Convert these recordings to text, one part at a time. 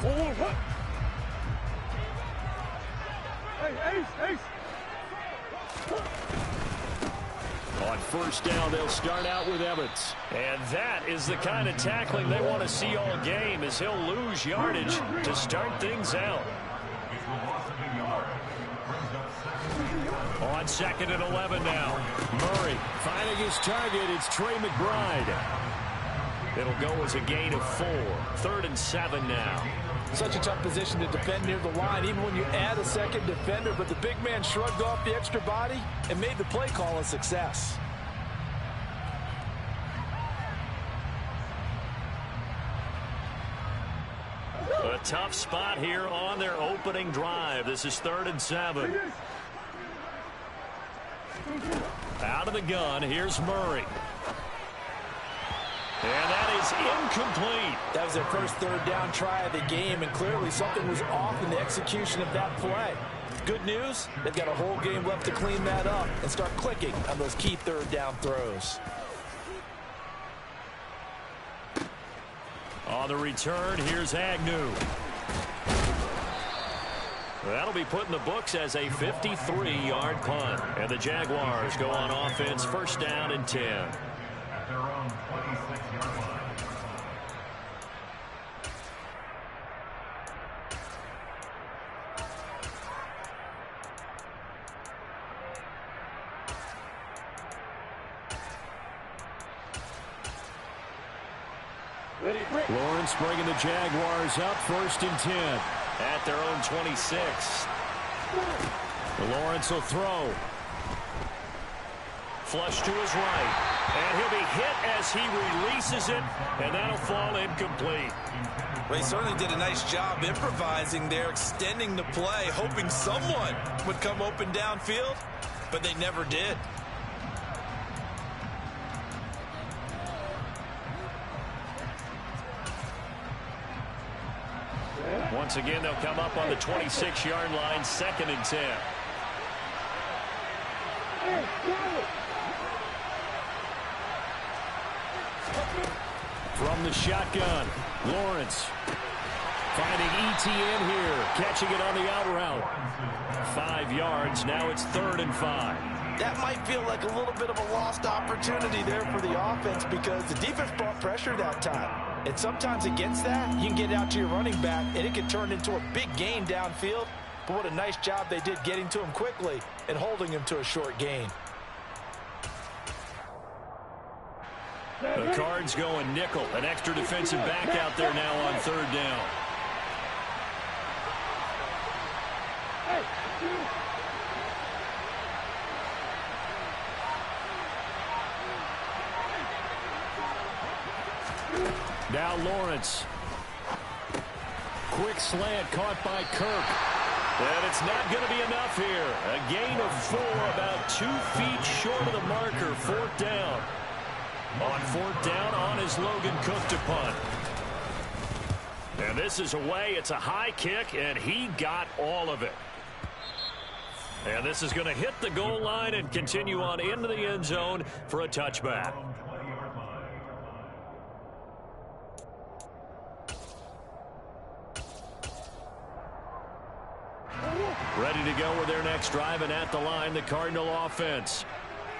On first down, they'll start out with Evans. And that is the kind of tackling they want to see all game, as he'll lose yardage to start things out. On 2nd and 11 now. Murray finding his target. It's Trey McBride. It'll go as a gain of 4. 3rd and 7 now. Such a tough position to defend near the line, even when you add a second defender, but the big man shrugged off the extra body and made the play call a success. A tough spot here on their opening drive. This is 3rd and 7. Out of the gun, here's Murray. And that is incomplete. That was their first 3rd down try of the game, and clearly something was off in the execution of that play. Good news, they've got a whole game left to clean that up and start clicking on those key 3rd down throws. On the return, here's Agnew. That'll be put in the books as a 53-yard punt. And the Jaguars go on offense, 1st down and 10. At their own 26-yard line. Lawrence bringing the Jaguars up, 1st and 10. At their own 26. Lawrence will throw. Flush to his right. And he'll be hit as he releases it, and that'll fall incomplete. They certainly did a nice job improvising there, extending the play, hoping someone would come open downfield, but they never did. Once again, they'll come up on the 26-yard line, 2nd and 10. From the shotgun, Lawrence finding ETN here, catching it on the out route. 5 yards, now it's 3rd and 5. That might feel like a little bit of a lost opportunity there for the offense because the defense brought pressure that time. And sometimes against that, you can get out to your running back, and it can turn into a big gain downfield. But what a nice job they did getting to him quickly and holding him to a short gain. The Cards going nickel. An extra defensive back out there now on 3rd down. Now Lawrence. Quick slant caught by Kirk. And it's not going to be enough here. A gain of 4, about 2 feet short of the marker. 4th down. On 4th down, on is Logan Cook to punt. And this is away. It's a high kick, and he got all of it. And this is going to hit the goal line and continue on into the end zone for a touchback. Ready to go with their next drive, and at the line, the Cardinal offense.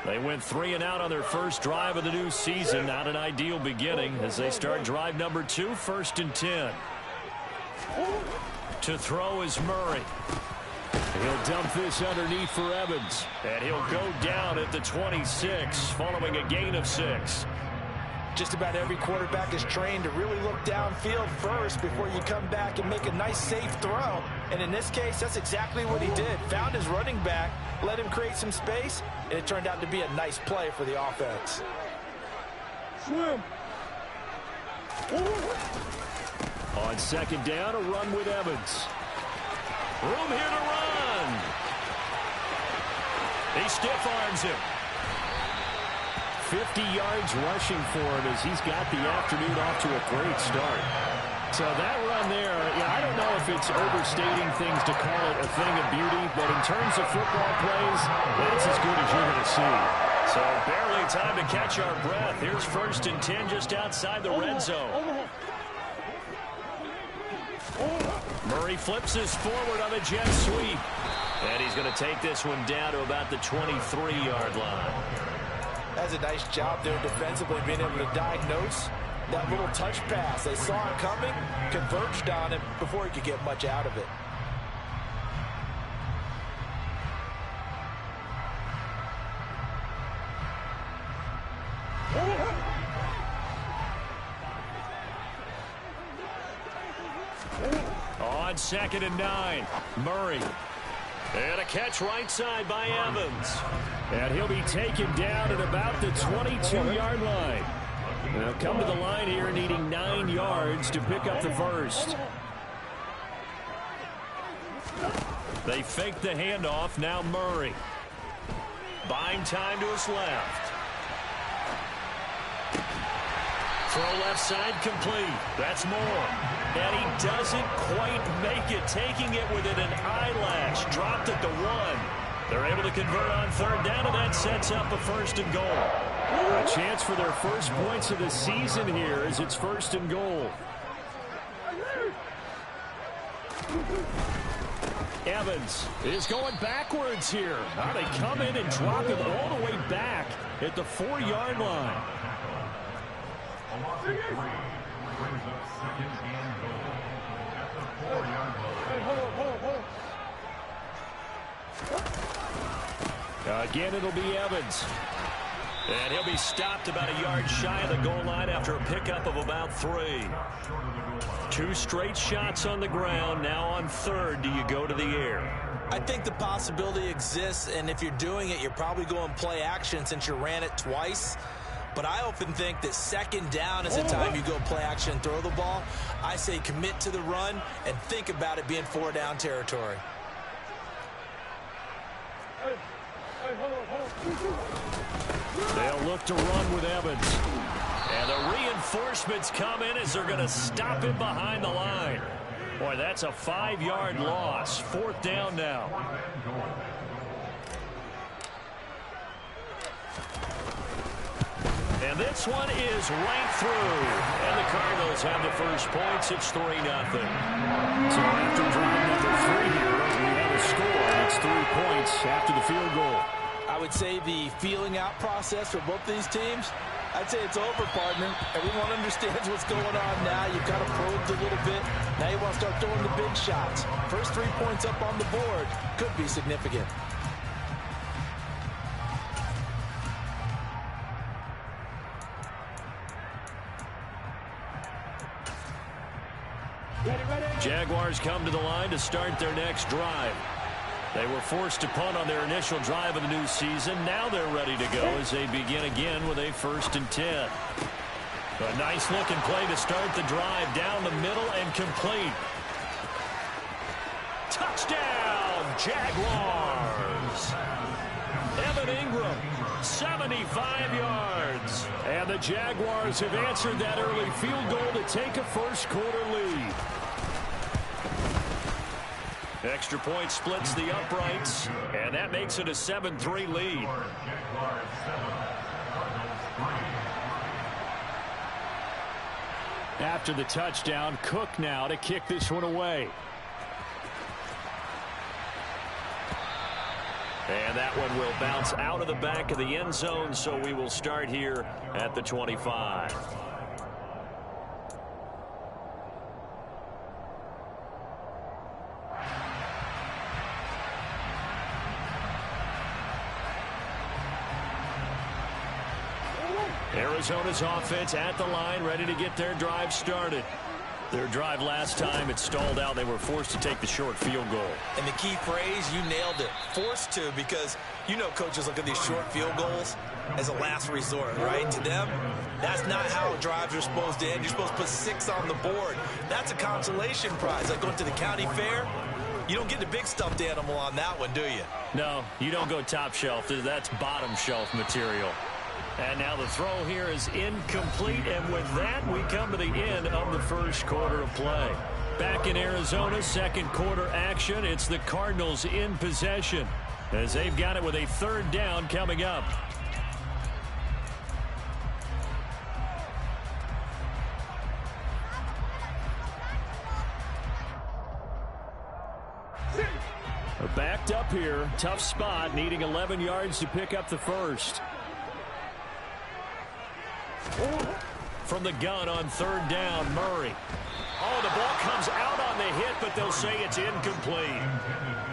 They went 3 and out on their first drive of the new season. Not an ideal beginning as they start drive number 2, 1st and 10. To throw is Murray. He'll dump this underneath for Evans. And he'll go down at the 26 following a gain of 6. Just about every quarterback is trained to really look downfield first before you come back and make a nice, safe throw. And in this case, that's exactly what he did. Found his running back, let him create some space, and it turned out to be a nice play for the offense. Swim. On 2nd down, a run with Evans. Room here to run. He stiff arms him. 50 yards rushing for him as he's got the afternoon off to a great start. So that run there, I don't know if it's overstating things to call it a thing of beauty, but in terms of football plays, that's as good as you're going to see. So barely time to catch our breath. Here's 1st and 10 just outside the red zone. Murray flips this forward on a jet sweep. And he's going to take this one down to about the 23-yard line. That's a nice job there defensively, being able to diagnose that little touch pass. They saw it coming, converged on him before he could get much out of it. On 2nd and 9, Murray. And a catch right side by Evans. And he'll be taken down at about the 22-yard line. They'll come to the line here needing 9 yards to pick up the first. They fake the handoff. Now Murray. Buying time to his left. Throw left side complete. That's Moore. And he doesn't quite make it, taking it within an eyelash. Dropped at the 1. They're able to convert on 3rd down, and that sets up a 1st and goal. A chance for their first points of the season here as it's 1st and goal. Evans is going backwards here. Now they come in and drop him all the way back at the 4-yard line. Brings up 2nd and goal at the 4-yard line. Again, it'll be Evans. And he'll be stopped about a yard shy of the goal line after a pickup of about 3. 2 straight shots on the ground. Now on 3rd, do you go to the air? I think the possibility exists, and if you're doing it, you're probably going play action since you ran it twice. But I often think that 2nd down is the time you go play action and throw the ball. I say commit to the run and think about it being 4-down territory. They'll look to run with Evans. And the reinforcements come in as they're going to stop him behind the line. Boy, that's a 5-yard loss. 4th down now. And this one is right through. And the Cardinals have the first points. It's 3-0. So after drive number 3 here, we have a score. It's 3 points after the field goal. I would say the feeling out process for both these teams, I'd say it's over, partner. Everyone understands what's going on now. You've kind of probed a little bit. Now you want to start throwing the big shots. First 3 points up on the board could be significant. Jaguars come to the line to start their next drive. They were forced to punt on their initial drive of the new season. Now they're ready to go as they begin again with a 1st and 10. A nice looking play to start the drive down the middle and complete. Touchdown, Jaguars! Evan Ingram, 75 yards. And the Jaguars have answered that early field goal to take a first-quarter lead. Extra point splits the uprights, and that makes it a 7-3 lead. After the touchdown, Cook now to kick this one away. And that one will bounce out of the back of the end zone, so we will start here at the 25. Arizona's offense at the line, ready to get their drive started. Their drive last time, it stalled out. They were forced to take the short field goal. And the key phrase, you nailed it. Forced to, because you know coaches look at these short field goals as a last resort, right? To them, that's not how drives are supposed to end. You're supposed to put 6 on the board. That's a consolation prize. Like going to the county fair, you don't get the big stuffed animal on that one, do you? No, you don't go top shelf. That's bottom shelf material. And now the throw here is incomplete, and with that, we come to the end of the first quarter of play. Back in Arizona, 2nd quarter action. It's the Cardinals in possession as they've got it with a 3rd down coming up. They're backed up here. Tough spot, needing 11 yards to pick up the first. From the gun on third down, Murray. Oh, the ball comes out on the hit, but they'll say it's incomplete.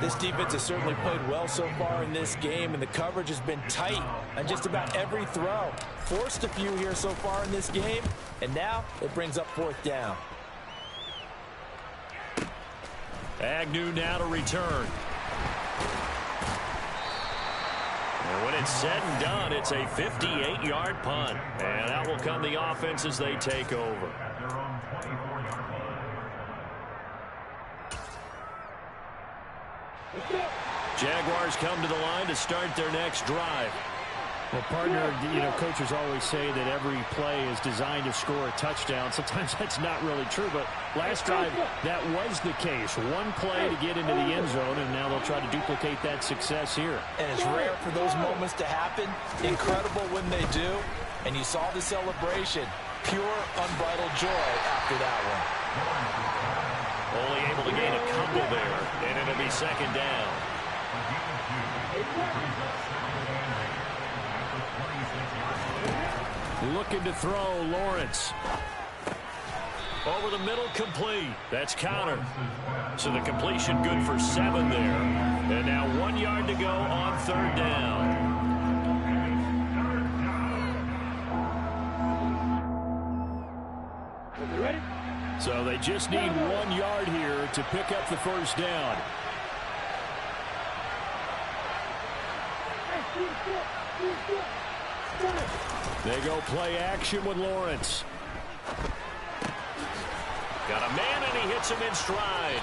This defense has certainly played well so far in this game, and the coverage has been tight on just about every throw. Forced a few here so far in this game, and now it brings up fourth down. Agnew now to return. And when it's said and done, it's a 58-yard punt. And out will come the offense as they take over. At their own 24-yard line. Jaguars come to the line to start their next drive. Well, partner, you know, coaches always say that every play is designed to score a touchdown. Sometimes that's not really true, but last drive, that was the case. One play to get into the end zone, and now they'll try to duplicate that success here. And it's rare for those moments to happen. Incredible when they do. And you saw the celebration. Pure, unbridled joy after that one. Only able to gain a couple there, and it'll be second down. Looking to throw, Lawrence. Over the middle, complete. That's countered. So the completion good for 7 there. And now 1 yard to go on third down. So they just need 1 yard here to pick up the first down. They go play action with Lawrence. Got a man, and he hits him in stride.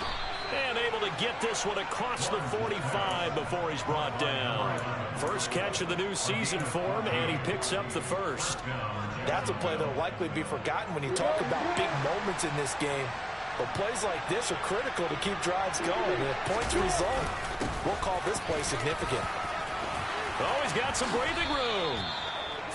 And able to get this one across the 45 before he's brought down. First catch of the new season for him, and he picks up the first. That's a play that will likely be forgotten when you talk about big moments in this game. But plays like this are critical to keep drives going. And if points result, we'll call this play significant. Oh, he's got some breathing room.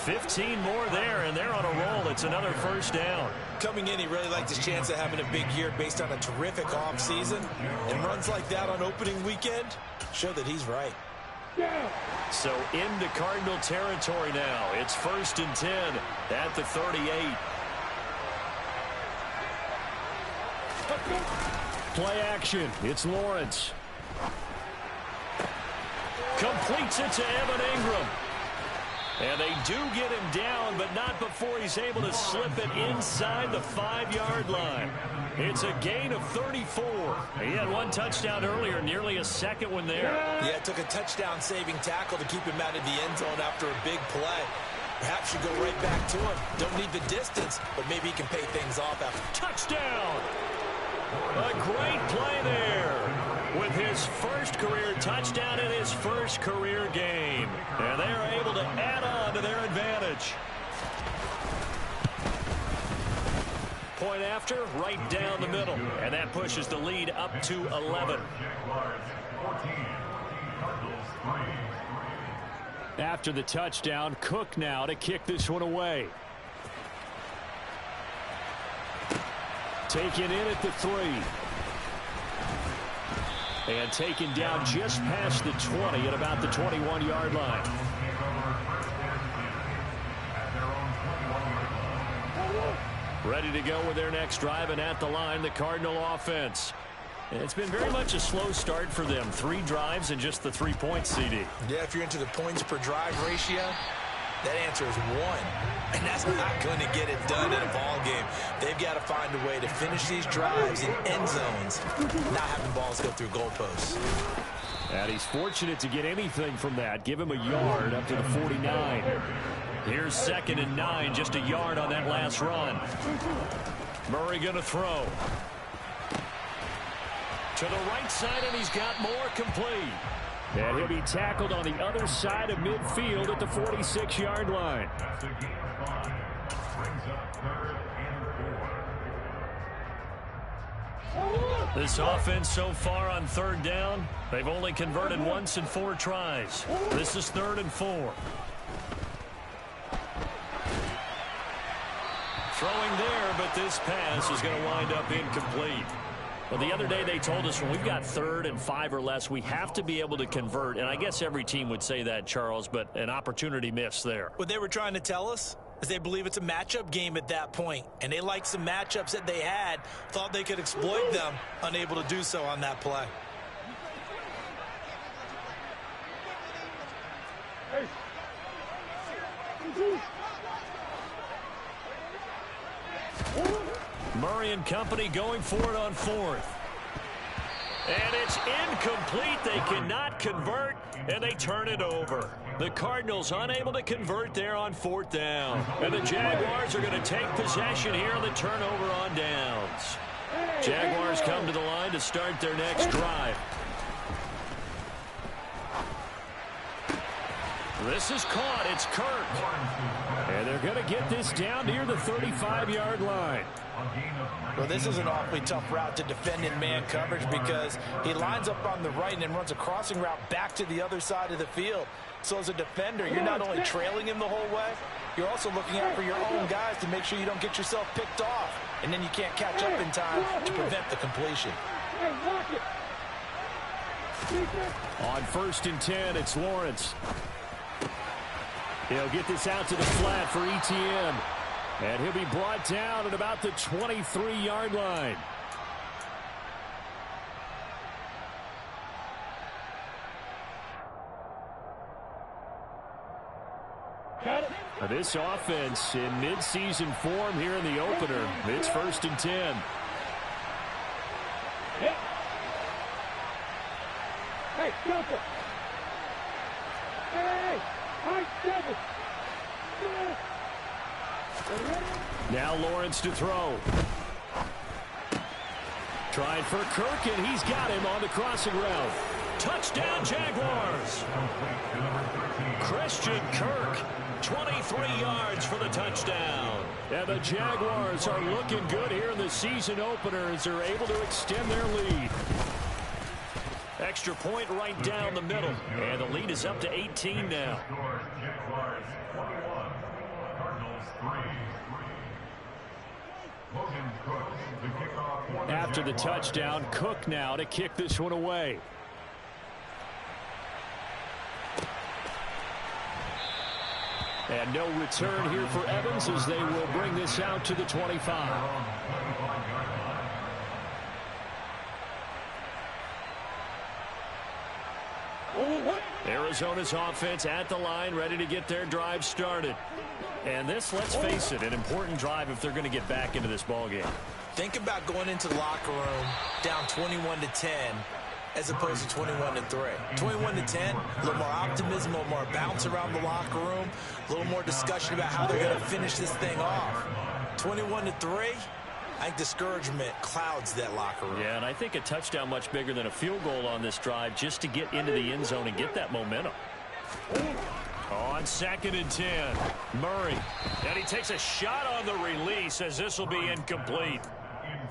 15 more there, and they're on a roll. It's another first down. Coming in, he really liked his chance of having a big year based on a terrific offseason. And runs like that on opening weekend show that he's right. So into Cardinal territory now. It's 1st and 10 at the 38. Play action. It's Lawrence. Completes it to Evan Ingram. And they do get him down, but not before he's able to slip it inside the 5-yard line. It's a gain of 34. He had one touchdown earlier, nearly a second one there. Yeah, it took a touchdown-saving tackle to keep him out of the end zone after a big play. Perhaps you go right back to him. Don't need the distance, but maybe he can pay things off after. Touchdown! A great play there with his first career touchdown in his first career game. And they are able to add on to their advantage. Point after, right down the middle. And that pushes the lead up to 11. After the touchdown, Cook now to kick this one away. Taken in at the 3. And taken down just past the 20 at about the 21-yard line. Ready to go with their next drive, and at the line, the Cardinal offense. It's been very much a slow start for them. 3 drives and just the 3 points, CD. Yeah, if you're into the points per drive ratio, that answer is 1. And that's not going to get it done in a ball game. They've got to find a way to finish these drives in end zones, not having balls go through goalposts. And he's fortunate to get anything from that. Give him a yard up to the 49. Here's 2nd and 9, just a yard on that last run. Murray going to throw. To the right side, and he's got more, complete. And he'll be tackled on the other side of midfield at the 46-yard line. That's a gain of 5. Brings up 3rd and 4. This offense so far on 3rd down, they've only converted once in 4 tries. This is 3rd and 4. Throwing there, but this pass is going to wind up incomplete. Well, the other day they told us when we've got 3rd and 5 or less, we have to be able to convert. And I guess every team would say that, Charles, but an opportunity missed there. What they were trying to tell us is they believe it's a matchup game at that point. And they liked some matchups that they had, thought they could exploit them, unable to do so on that play. Murray and company going for it on 4th. And it's incomplete. They cannot convert, and they turn it over. The Cardinals unable to convert there on 4th down. And the Jaguars are going to take possession here on the turnover on downs. Jaguars come to the line to start their next drive. This is caught. It's Kirk. And they're going to get this down near the 35-yard line. Well, this is an awfully tough route to defend in man coverage because he lines up on the right and then runs a crossing route back to the other side of the field. So as a defender, you're not only trailing him the whole way, you're also looking out for your own guys to make sure you don't get yourself picked off. And then you can't catch up in time to prevent the completion. On 1st and 10, it's Lawrence. He'll get this out to the flat for ETN. And he'll be brought down at about the 23-yard line. This offense in midseason form here in the opener. It's 1st and 10. Hey, Delta. Hey, high 7. Now Lawrence to throw. Trying for Kirk, and he's got him on the crossing route. Touchdown, Jaguars. Christian Kirk, 23 yards for the touchdown. And the Jaguars are looking good here in the season opener as they're able to extend their lead. Extra point right down the middle. And the lead is up to 18 now. After the touchdown, Cook now to kick this one away. And no return here for Evans as they will bring this out to the 25. Arizona's offense at the line, ready to get their drive started. And this, let's face it, an important drive if they're going to get back into this ballgame. Think about going into the locker room down 21-10 as opposed to 21-3. 21-10, a little more optimism, a little more bounce around the locker room, a little more discussion about how they're going to finish this thing off. 21-3, I think discouragement clouds that locker room. Yeah, and I think a touchdown much bigger than a field goal on this drive just to get into the end zone and get that momentum. On 2nd and 10, Murray. And he takes a shot on the release as this will be incomplete.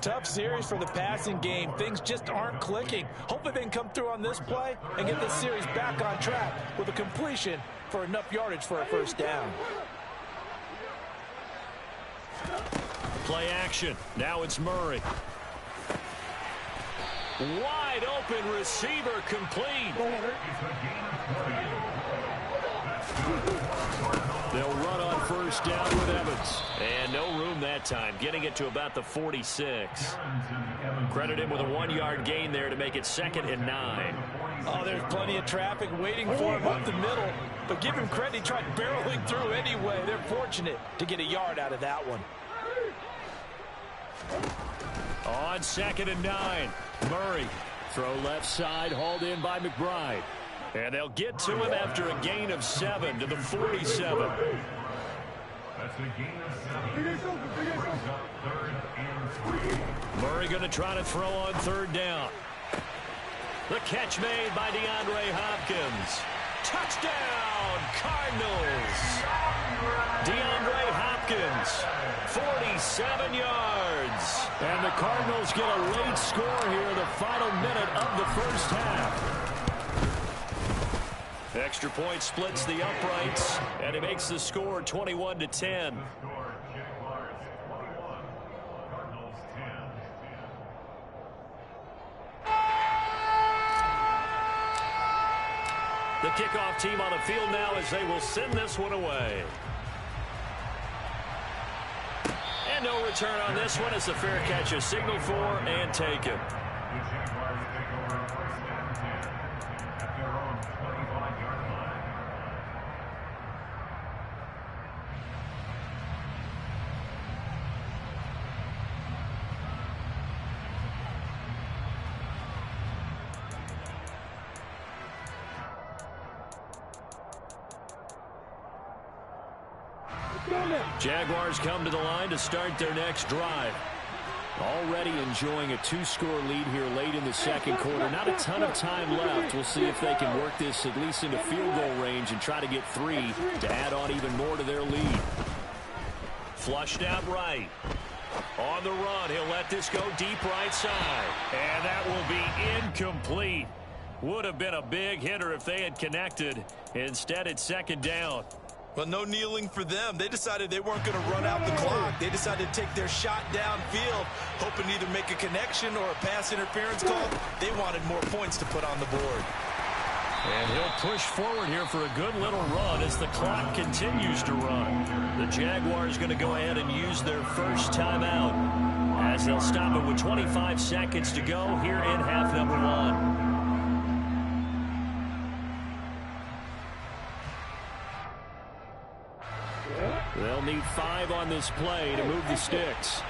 Tough series for the passing game. Things just aren't clicking. Hopefully they can come through on this play and get this series back on track with a completion for enough yardage for a 1st down. Play action. Now it's Murray. Wide open receiver complete. They'll run on 1st down with Evans. And no room that time, getting it to about the 46. Credit him with a 1-yard gain there to make it 2nd and 9. Oh, there's plenty of traffic waiting for him up the middle. But give him credit, he tried barreling through anyway. They're fortunate to get a yard out of that one. On 2nd and 9, Murray. Throw left side, hauled in by McBride. And they'll get to him after a gain of 7 to the 47. That's a gain of 7. Brings up 3rd and 3. Murray going to try to throw on 3rd down. The catch made by DeAndre Hopkins. Touchdown, Cardinals. DeAndre Hopkins, 47 yards. And the Cardinals get a late score here in the final minute of the 1st half. Extra point splits the uprights, and it makes the score 21-10. The kickoff team on the field now as they will send this one away. And no return on this one as the fair catch is signaled for and taken. The Jaguars take over first and 10 at their own 25-yard line. Jaguars come to the line to start their next drive. Already enjoying a 2-score lead here late in the second quarter. Not a ton of time left. We'll see if they can work this at least into field goal range and try to get 3 to add on even more to their lead. Flushed out right. On the run, he'll let this go deep right side. And that will be incomplete. Would have been a big hitter if they had connected. Instead, it's second down. Well, no kneeling for them. They decided they weren't going to run out the clock. They decided to take their shot downfield, hoping to either make a connection or a pass interference call. They wanted more points to put on the board. And he'll push forward here for a good little run as the clock continues to run. The Jaguars going to go ahead and use their first timeout as they'll stop it with 25 seconds to go here in half number 1. They'll need 5 on this play to move the sticks.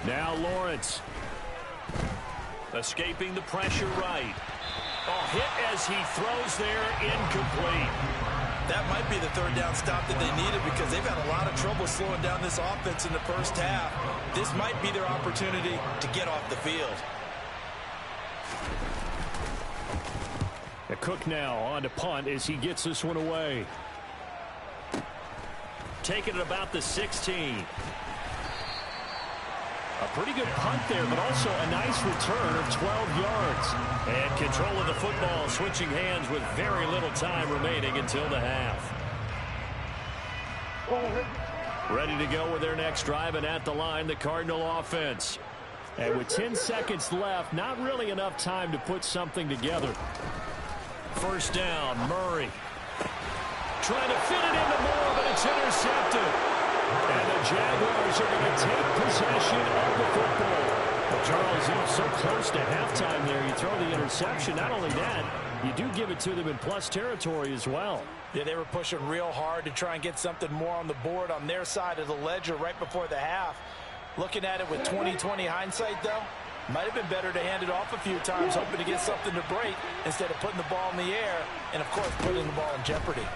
Now Lawrence. Escaping the pressure right. Oh, hit as he throws there, incomplete. That might be the third down stop that they needed because they've had a lot of trouble slowing down this offense in the first half. This might be their opportunity to get off the field. Cook now on to punt as he gets this one away. Taking it about the 16. A pretty good punt there, but also a nice return of 12 yards. And control of the football, switching hands with very little time remaining until the half. Ready to go with their next drive, and at the line, the Cardinal offense. And with 10 seconds left, not really enough time to put something together. First down, Murray. Trying to fit it into Moore, but it's intercepted. And the Jaguars are going to take possession of the football. Well, Charles, you know, so close to halftime there. You throw the interception. Not only that, you do give it to them in plus territory as well. Yeah, they were pushing real hard to try and get something more on the board on their side of the ledger right before the half. Looking at it with 20/20 hindsight, though, might have been better to hand it off a few times, hoping to get something to break instead of putting the ball in the air and, of course, putting the ball in jeopardy.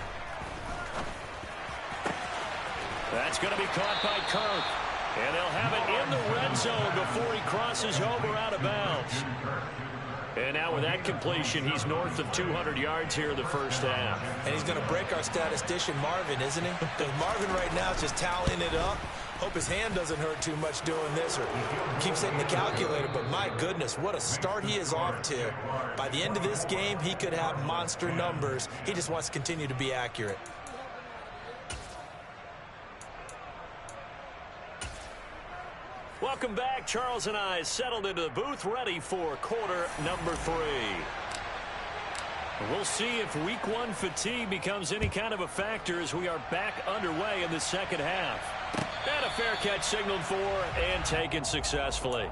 That's going to be caught by Kirk. And they'll have it in the red zone before he crosses over out of bounds. And now with that completion, he's north of 200 yards here in the first half. And he's going to break our statistician, Marvin, isn't he? Because Marvin right now is just tallying it up. Hope his hand doesn't hurt too much doing this or keeps hitting the calculator. But my goodness, what a start he is off to. By the end of this game, he could have monster numbers. He just wants to continue to be accurate. Welcome back. Charles and I settled into the booth, ready for quarter number 3. We'll see if week 1 fatigue becomes any kind of a factor as we are back underway in the second half. And a fair catch signaled for and taken successfully.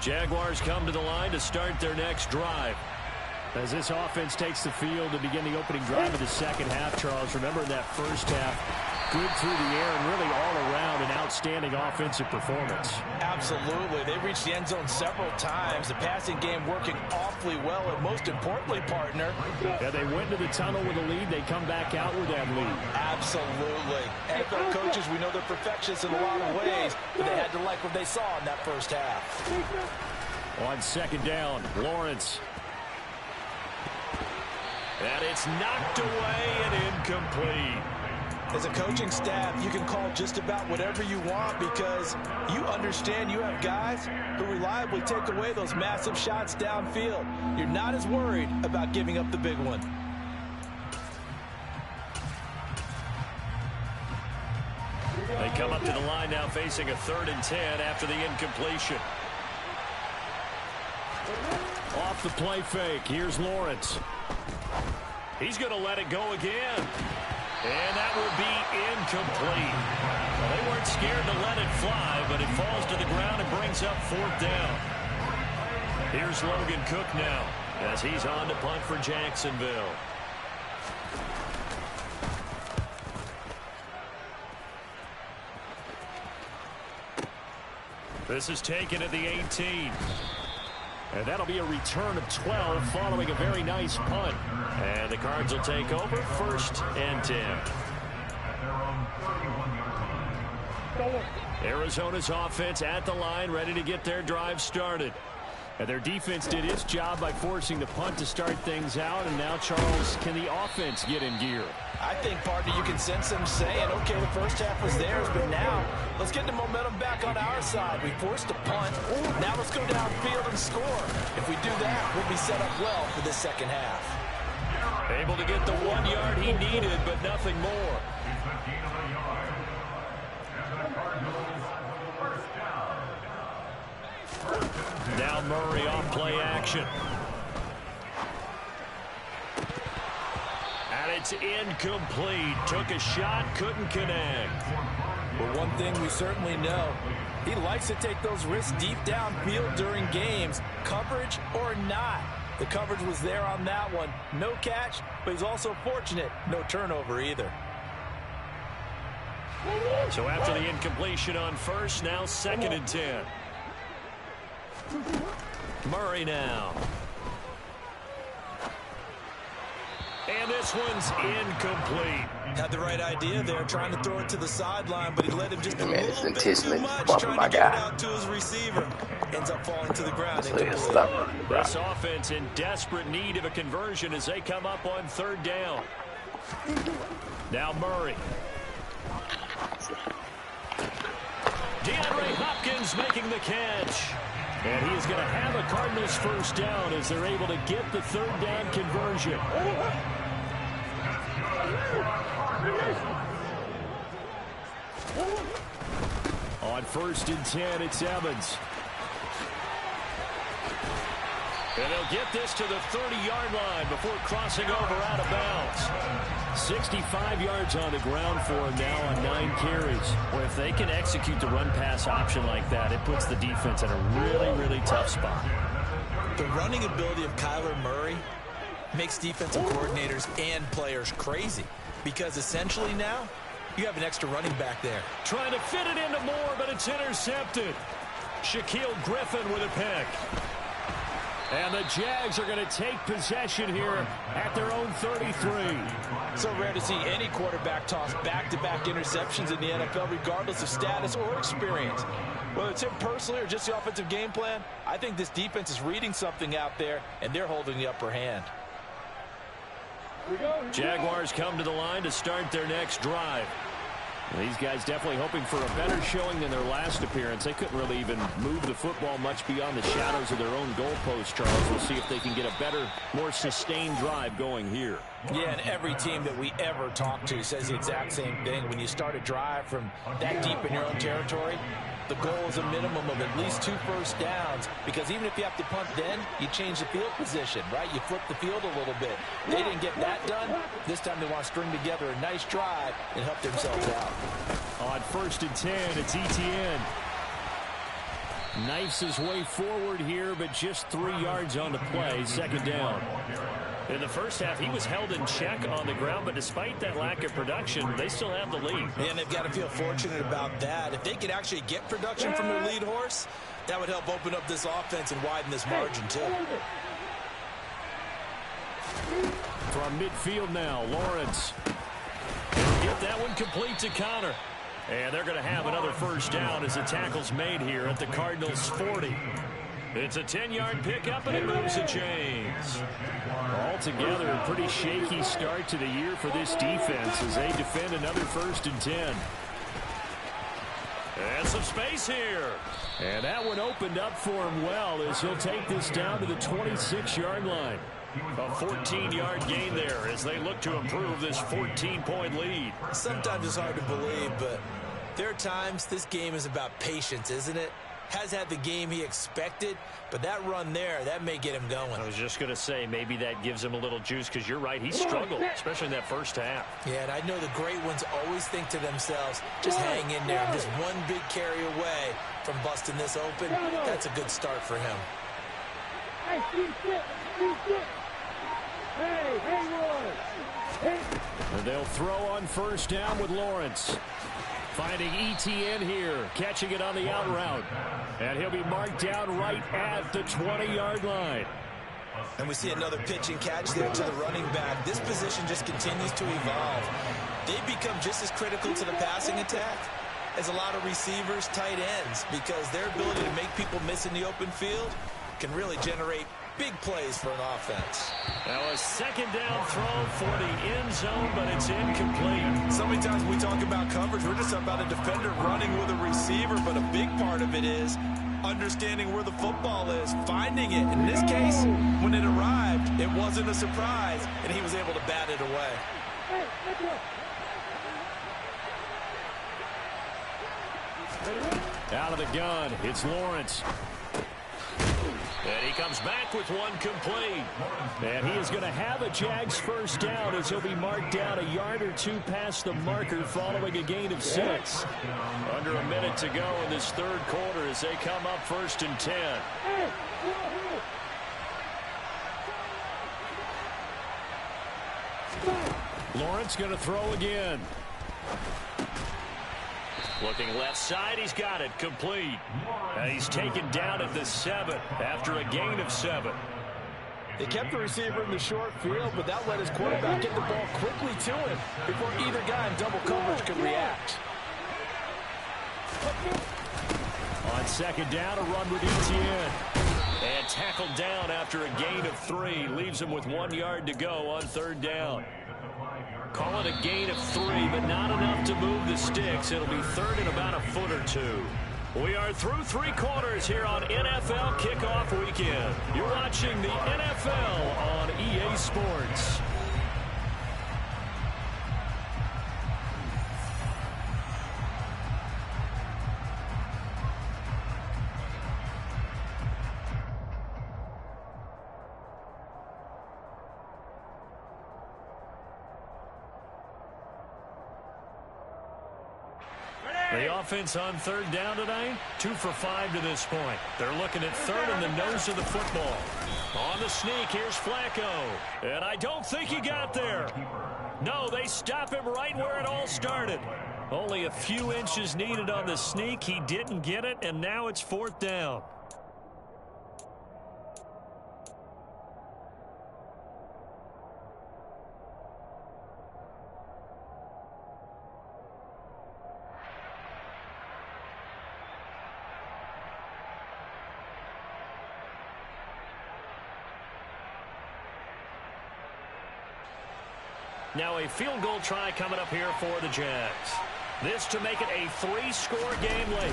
Jaguars come to the line to start their next drive. As this offense takes the field to begin the opening drive of the second half, Charles, remember in that first half, good through the air and really all around an outstanding offensive performance. Absolutely. They reached the end zone several times. The passing game working awfully well, and most importantly, partner. Yeah, they went to the tunnel with a lead. They come back out with that lead. Absolutely. NFL coaches, we know they're perfectionists in a lot of ways, but they had to like what they saw in that first half. On second down, Lawrence. And it's knocked away and incomplete. As a coaching staff, you can call just about whatever you want because you understand you have guys who reliably take away those massive shots downfield. You're not as worried about giving up the big one. They come up to the line now facing a 3rd and 10 after the incompletion. Off the play fake. Here's Lawrence. He's going to let it go again. And that will be incomplete. Well, they weren't scared to let it fly, but it falls to the ground and brings up 4th down. Here's Logan Cook now as he's on to punt for Jacksonville. This is taken at the 18. And that'll be a return of 12 following a very nice punt. And the Cards will take over 1st and 10. Arizona's offense at the line, ready to get their drive started. And their defense did its job by forcing the punt to start things out. And now, Charles, can the offense get in gear? I think, partner, you can sense them saying, okay, the first half was theirs, but now let's get the momentum back on our side. We forced a punt. Now let's go downfield and score. If we do that, we'll be set up well for the second half. Able to get the 1 yard he needed, but nothing more. Now Murray off play action. And it's incomplete. Took a shot, couldn't connect. Well, one thing we certainly know, he likes to take those risks deep downfield during games, coverage or not. The coverage was there on that one. No catch, but he's also fortunate. No turnover either. So after the incompletion on 1st, now 2nd and 10. Murray now. And this one's incomplete. Had the right idea there, trying to throw it to the sideline, but he let him just a little bit too much, trying to get it out to his receiver. Ends up falling to the ground. This offense in desperate need of a conversion as they come up on 3rd down. Now Murray. DeAndre Hopkins making the catch. And he is going to have a Cardinals 1st down as they're able to get the 3rd down conversion. On 1st and 10, it's Evans. And they'll get this to the 30-yard line before crossing over out of bounds. 65 yards on the ground for him now on 9 carries. Well, if they can execute the run-pass option like that, it puts the defense in a really, really tough spot. The running ability of Kyler Murray makes defensive coordinators and players crazy because essentially now you have an extra running back there. Trying to fit it into Moore, but it's intercepted. Shaquille Griffin with a pick. And the Jags are going to take possession here at their own 33. So rare to see any quarterback toss back-to-back interceptions in the NFL, regardless of status or experience. Whether it's him personally or just the offensive game plan, I think this defense is reading something out there, and they're holding the upper hand. Jaguars come to the line to start their next drive. These guys definitely hoping for a better showing than their last appearance. They couldn't really even move the football much beyond the shadows of their own goalpost, Charles. We'll see if they can get a better, more sustained drive going here. Yeah, and every team that we ever talk to says the exact same thing. When you start a drive from that deep in your own territory, the goal is a minimum of at least 2 first downs, because even if you have to punt then, you change the field position, right? You flip the field a little bit. They didn't get that done. This time they want to string together a nice drive and help themselves out. On 1st and 10, it's Etienne. Knifes his way forward here, but just 3 yards on the play. 2nd down. In the first half, he was held in check on the ground, but despite that lack of production, they still have the lead. And they've got to feel fortunate about that. If they could actually get production from their lead horse, that would help open up this offense and widen this margin, too. From midfield now, Lawrence. Get that one complete to Connor. And they're going to have another 1st down as the tackle's made here at the Cardinals' 40. It's a 10-yard pickup, and it moves the chains. Altogether, a pretty shaky start to the year for this defense as they defend another 1st and 10. And some space here. And that one opened up for him well as he'll take this down to the 26-yard line. A 14-yard gain there as they look to improve this 14-point lead. Sometimes it's hard to believe, but there are times this game is about patience, isn't it? Has had the game he expected, but that run there, that may get him going. I was just going to say, maybe that gives him a little juice because you're right, he struggled, especially in that first half. Yeah, and I know the great ones always think to themselves, just hang in there. I'm just one big carry away from busting this open. That's a good start for him. Hey, Roy. And they'll throw on 1st down with Lawrence. Finding Etienne here, catching it on the out route. And he'll be marked down right at the 20-yard line. And we see another pitch and catch there to the running back. This position just continues to evolve. They become just as critical to the passing attack as a lot of receivers, tight ends, because their ability to make people miss in the open field can really generate big plays for an offense. Now a 2nd down throw for the end zone, but it's incomplete. So many times we talk about coverage, we're just about a defender running with a receiver, but a big part of it is understanding where the football is, finding it. In this case, when it arrived, it wasn't a surprise, and he was able to bat it away. Out of the gun, it's Lawrence. And he comes back with one complete. And he is going to have a Jags 1st down as he'll be marked down a yard or 2 past the marker following a gain of 6. Under a minute to go in this 3rd quarter as they come up 1st and 10. Lawrence going to throw again. Looking left side, he's got it, complete. And he's taken down at the 7 after a gain of 7. They kept the receiver in the short field, but that let his quarterback get the ball quickly to him before either guy in double coverage could react. On 2nd down, a run with Etienne. And tackled down after a gain of 3. Leaves him with 1 yard to go on 3rd down. Call it a gain of 3, but not enough to move the sticks. It'll be 3rd and about a foot or 2. We are through 3 quarters here on NFL Kickoff Weekend. You're watching the NFL on EA Sports. The offense on 3rd down tonight, 2 for 5 to this point. They're looking at 3rd in the nose of the football. On the sneak, here's Flacco. And I don't think he got there. No, they stop him right where it all started. Only a few inches needed on the sneak. He didn't get it, and now it's 4th down. Now a field goal try coming up here for the Jags. This to make it a 3-score game late.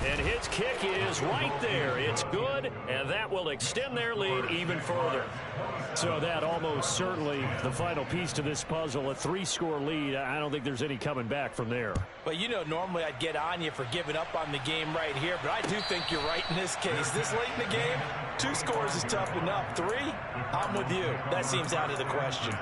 And his kick is right there. It's good, and that will extend their lead even further. So that almost certainly the final piece to this puzzle, a 3-score lead. I don't think there's any coming back from there. Well, you know, normally I'd get on you for giving up on the game right here, but I do think you're right in this case. This late in the game, 2 scores is tough enough. 3, I'm with you. That seems out of the question.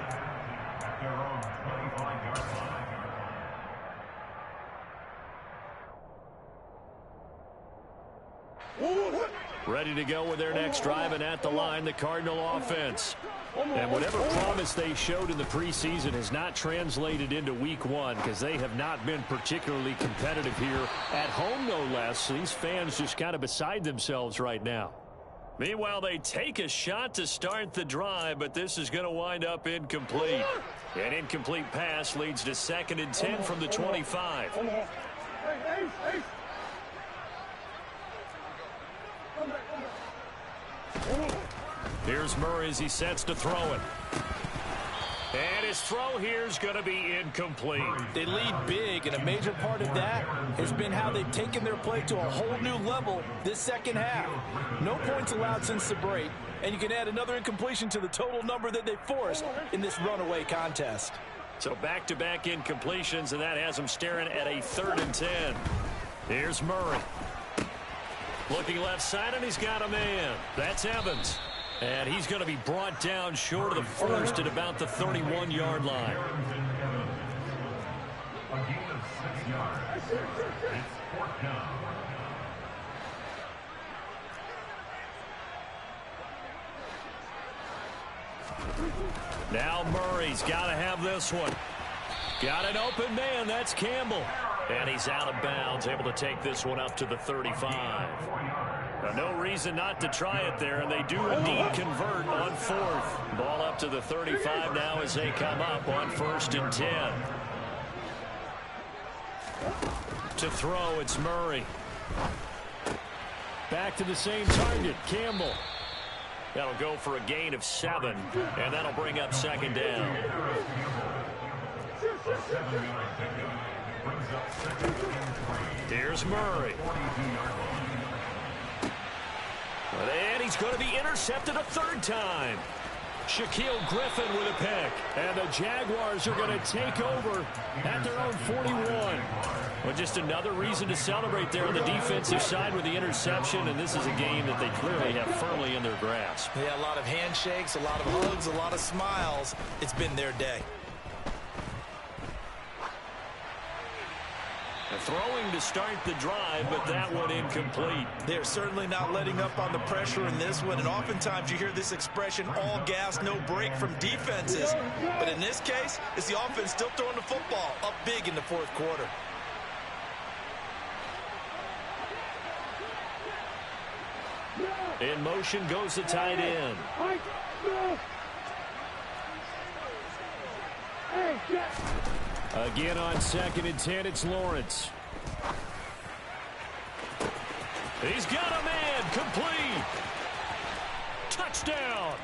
Ready to go with their next drive, and at the line, the Cardinal offense. And whatever promise they showed in the preseason has not translated into week 1 because they have not been particularly competitive here at home, no less. These fans just kind of beside themselves right now. Meanwhile, they take a shot to start the drive, but this is going to wind up incomplete. An incomplete pass leads to 2nd and 10 from the 25. Here's Murray as he sets to throw it. And his throw here is going to be incomplete. They lead big, and a major part of that has been how they've taken their play to a whole new level this second half. No points allowed since the break, and you can add another incompletion to the total number that they forced in this runaway contest. So back-to-back incompletions, and that has them staring at a 3rd and 10. Here's Murray. Looking left side, and he's got a man. That's Evans. And he's going to be brought down short of the first at about the 31-yard line. A gain of 6 yards. It's 4th down. Now Murray's got to have this one. Got an open man. That's Campbell. And he's out of bounds, able to take this one up to the 35. No reason not to try it there, and they do indeed convert on 4th. Ball up to the 35 now as they come up on 1st and 10. To throw, it's Murray. Back to the same target, Campbell. That'll go for a gain of 7, and that'll bring up 2nd down. Here's Murray. And he's going to be intercepted a 3rd time. Shaquill Griffin with a pick. And the Jaguars are going to take over at their own 41. Well, just another reason to celebrate there on the defensive side with the interception, and this is a game that they clearly have firmly in their grasp. Yeah, a lot of handshakes, a lot of hugs, a lot of smiles. It's been their day. Throwing to start the drive, but that one incomplete. They're certainly not letting up on the pressure in this one, and oftentimes you hear this expression, all gas, no break from defenses. But in this case, it's the offense still throwing the football up big in the 4th quarter. In motion goes the tight end. Again on 2nd and 10, it's Lawrence. He's got a man, complete. Touchdown.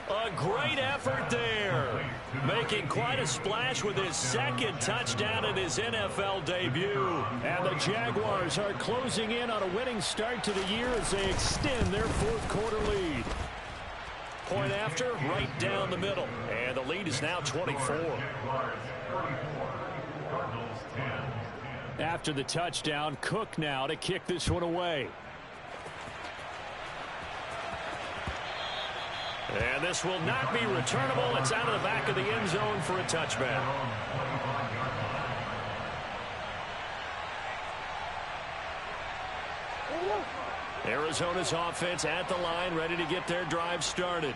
A great effort there. Making quite a splash with his 2nd touchdown in his NFL debut. And the Jaguars are closing in on a winning start to the year as they extend their 4th quarter lead. Point after, right down the middle. And the lead is now 24. After the touchdown, Cook now to kick this one away. And this will not be returnable. It's out of the back of the end zone for a touchback. Arizona's offense at the line, ready to get their drive started.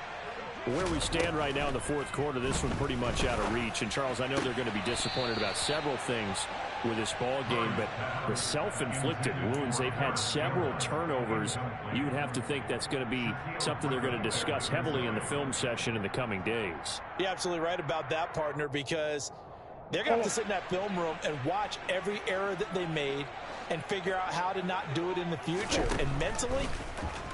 Where we stand right now in the 4th quarter, this one pretty much out of reach. And, Charles, I know they're going to be disappointed about several things with this ball game, but the self-inflicted wounds, they've had several turnovers. You would have to think that's going to be something they're going to discuss heavily in the film session in the coming days. You're absolutely right about that, partner, because they're going to have to sit in that film room and watch every error that they made and figure out how to not do it in the future. And mentally,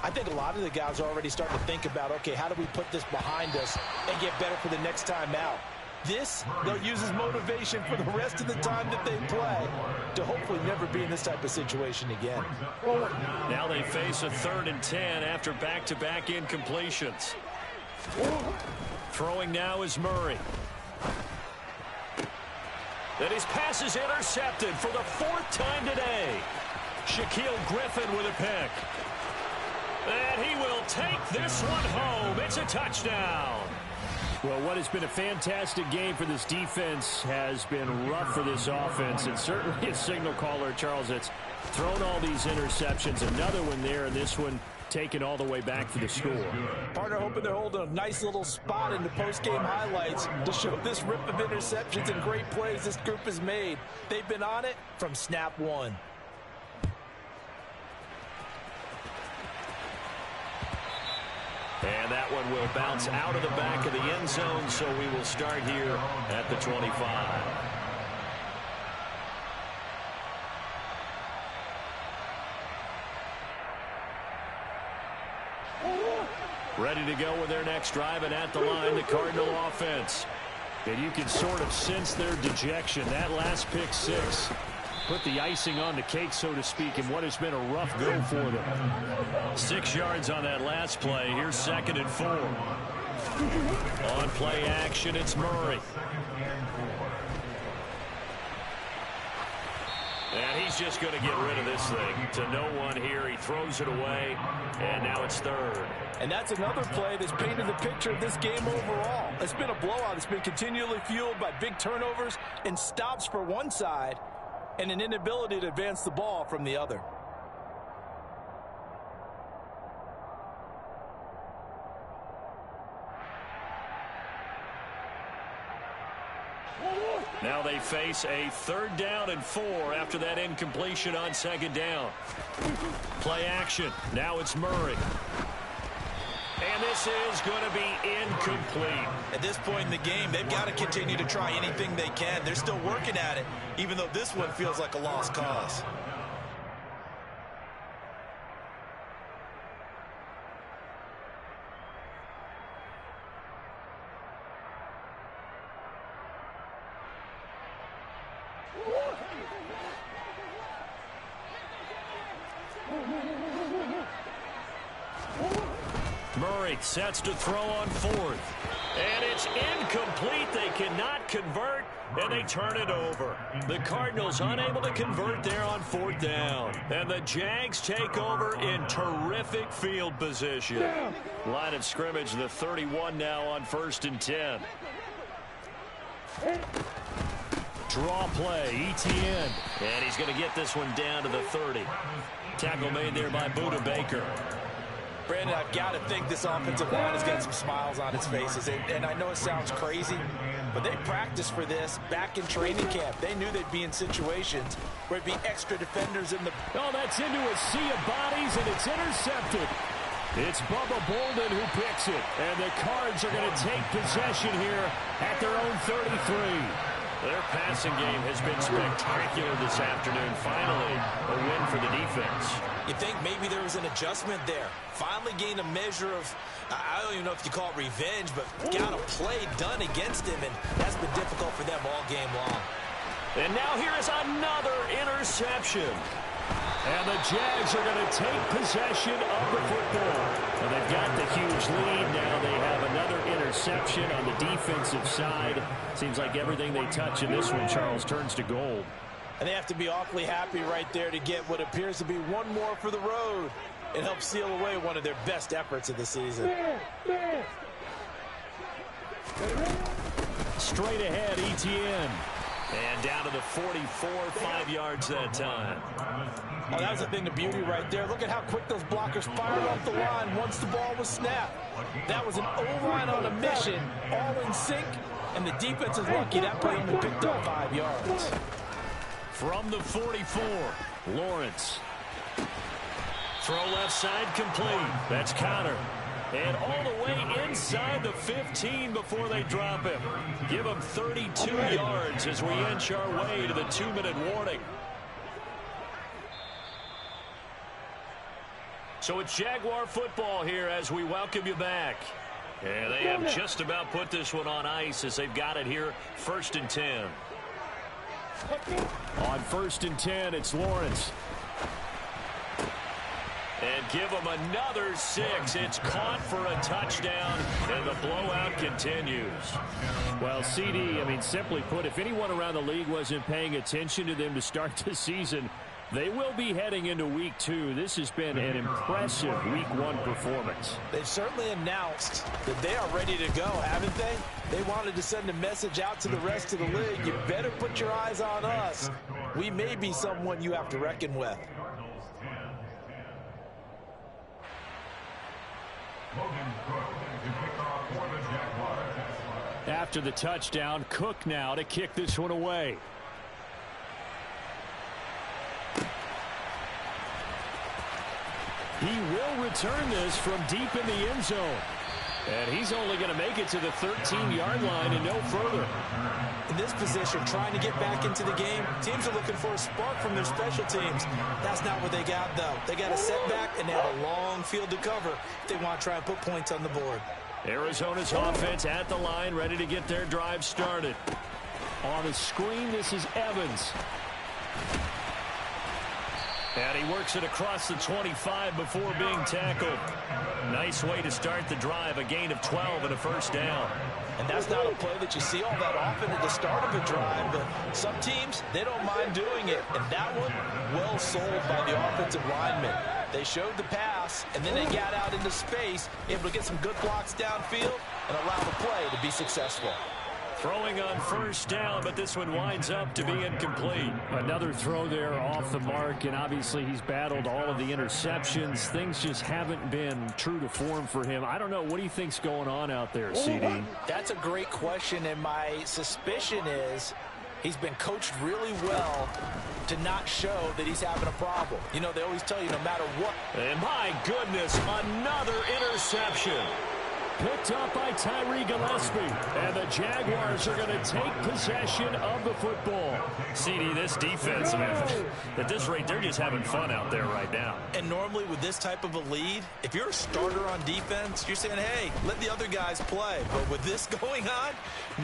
I think a lot of the guys are already starting to think about, okay, how do we put this behind us and get better for the next time out? This, they'll use as motivation for the rest of the time that they play to hopefully never be in this type of situation again. Now they face a 3rd and 10 after back-to-back incompletions. Throwing now is Murray. Then his pass is intercepted for the 4th time today. Shaquill Griffin with a pick. And he will take this one home. It's a touchdown. Well, what has been a fantastic game for this defense has been rough for this offense. And certainly a signal caller, Charles, that's thrown all these interceptions. Another one there, and this one taken all the way back for the score. Partner hoping they're holding a nice little spot in the post-game highlights to show this rip of interceptions and great plays this group has made. They've been on it from snap one. And that one will bounce out of the back of the end zone, so we will start here at the 25. Ready to go with their next drive, and at the line, the Cardinal offense. And you can sort of sense their dejection. That last pick six put the icing on the cake, so to speak, in what has been a rough go for them. 6 yards on that last play. Here's 2nd and 4. On play action, it's Murray. And he's just going to get rid of this thing to no one here. He throws it away, and now it's 3rd. And that's another play that's painted the picture of this game overall. It's been a blowout. It's been continually fueled by big turnovers and stops for one side and an inability to advance the ball from the other. Now they face a 3rd down and 4 after that incompletion on 2nd down. Play action. Now it's Murray. And this is going to be incomplete. At this point in the game, they've got to continue to try anything they can. They're still working at it, even though this one feels like a lost cause. Murray sets to throw on 4th. And it's incomplete. They cannot convert, and they turn it over. The Cardinals unable to convert there on 4th down. And the Jags take over in terrific field position. Line of scrimmage, the 31 now on 1st and 10. Draw play, Etienne. And he's going to get this one down to the 30. Tackle made there by Budda Baker. Brandon, I've got to think this offensive line has got some smiles on its faces. And I know it sounds crazy, but they practiced for this back in training camp. They knew they'd be in situations where it'd be extra defenders in the... Oh, that's into a sea of bodies, and it's intercepted. It's Bubba Bolden who picks it. And the Cards are going to take possession here at their own 33. Their passing game has been spectacular this afternoon. Finally, a win for the defense. You think maybe there was an adjustment there. Finally gained a measure of, I don't even know if you call it revenge, but got a play done against him, and that's been difficult for them all game long. And now here is another interception. And the Jags are going to take possession of the football. And they've got the huge lead. Now they have another interception on the defensive side. Seems like everything they touch in this one, Charles, turns to gold. And they have to be awfully happy right there to get what appears to be one more for the road. It helps seal away one of their best efforts of the season. Straight ahead, Etienne. And down to the 44, 5 yards that time. Oh, that was the thing of beauty right there. Look at how quick those blockers fired off the line once the ball was snapped. That was an O-line on a mission, all in sync, and the defense is lucky that play only picked up 5 yards. From the 44, Lawrence. Throw left side complete. That's Connor. And all the way inside the 15 before they drop him. Give him 32 yards as we inch our way to the 2-minute warning. So it's Jaguar football here as we welcome you back. And they have just about put this one on ice as they've got it here, 1st and 10. On 1st and 10, it's Lawrence. And give them another 6. It's caught for a touchdown, and the blowout continues. Well, CD, I mean, simply put, if anyone around the league wasn't paying attention to them to start the season, they will be heading into Week 2. This has been an impressive Week 1 performance. They've certainly announced that they are ready to go, haven't they? They wanted to send a message out to the rest of the league. You better put your eyes on us. We may be someone you have to reckon with. After the touchdown, Cook now to kick this one away. He will return this from deep in the end zone. And he's only going to make it to the 13-yard line and no further. In this position, trying to get back into the game, teams are looking for a spark from their special teams. That's not what they got, though. They got a setback, and they have a long field to cover if they want to try and put points on the board. Arizona's offense at the line, ready to get their drive started. On the screen, this is Evans. And he works it across the 25 before being tackled. Nice way to start the drive, a gain of 12 and a first down. And that's not a play that you see all that often at the start of a drive, but some teams, they don't mind doing it. And that one, well sold by the offensive lineman. They showed the pass, and then they got out into space, able to get some good blocks downfield and allow the play to be successful. Throwing on first down, but this one winds up to be incomplete. Another throw there off the mark, and obviously he's battled all of the interceptions. Things just haven't been true to form for him. I don't know. What do you think's going on out there, CD? That's a great question, and my suspicion is he's been coached really well to not show that he's having a problem. You know, they always tell you no matter what. And my goodness, another interception. Picked up by Tyree Gillespie. And the Jaguars are going to take possession of the football. CD, this defense, man, at this rate, they're just having fun out there right now. And normally with this type of a lead, if you're a starter on defense, you're saying, hey, let the other guys play. But with this going on,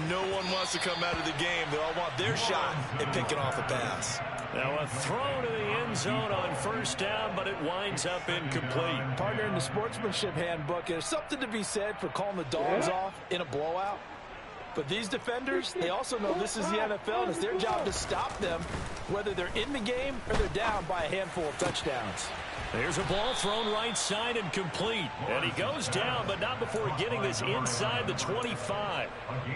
no one wants to come out of the game. They all want their shot at picking off a pass. Now a throw to the end zone on first down, but it winds up incomplete. Partner, in the sportsmanship handbook, there's something to be said for calling the dogs off in a blowout. But these defenders, they also know this is the NFL, and it's their job to stop them, whether they're in the game or they're down by a handful of touchdowns. There's a ball thrown right side and complete. And he goes down, but not before getting this inside the 25.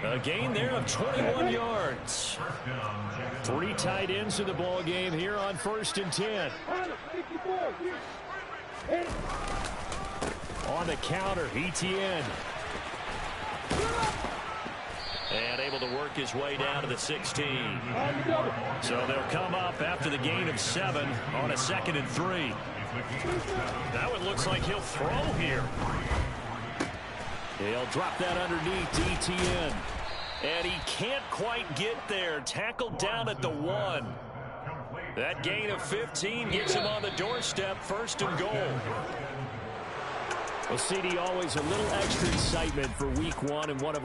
A gain there of 21 yards. 3 tight ends in the ball game here on 1st and 10. On the counter, Etienne. And able to work his way down to the 16. So they'll come up after the gain of 7 on a 2nd and 3. That one looks like he'll throw here. He'll drop that underneath to Etienne. And he can't quite get there. Tackled down at the 1. That gain of 15 gets him on the doorstep, 1st and goal. Well, CD, always a little extra excitement for week 1 and one of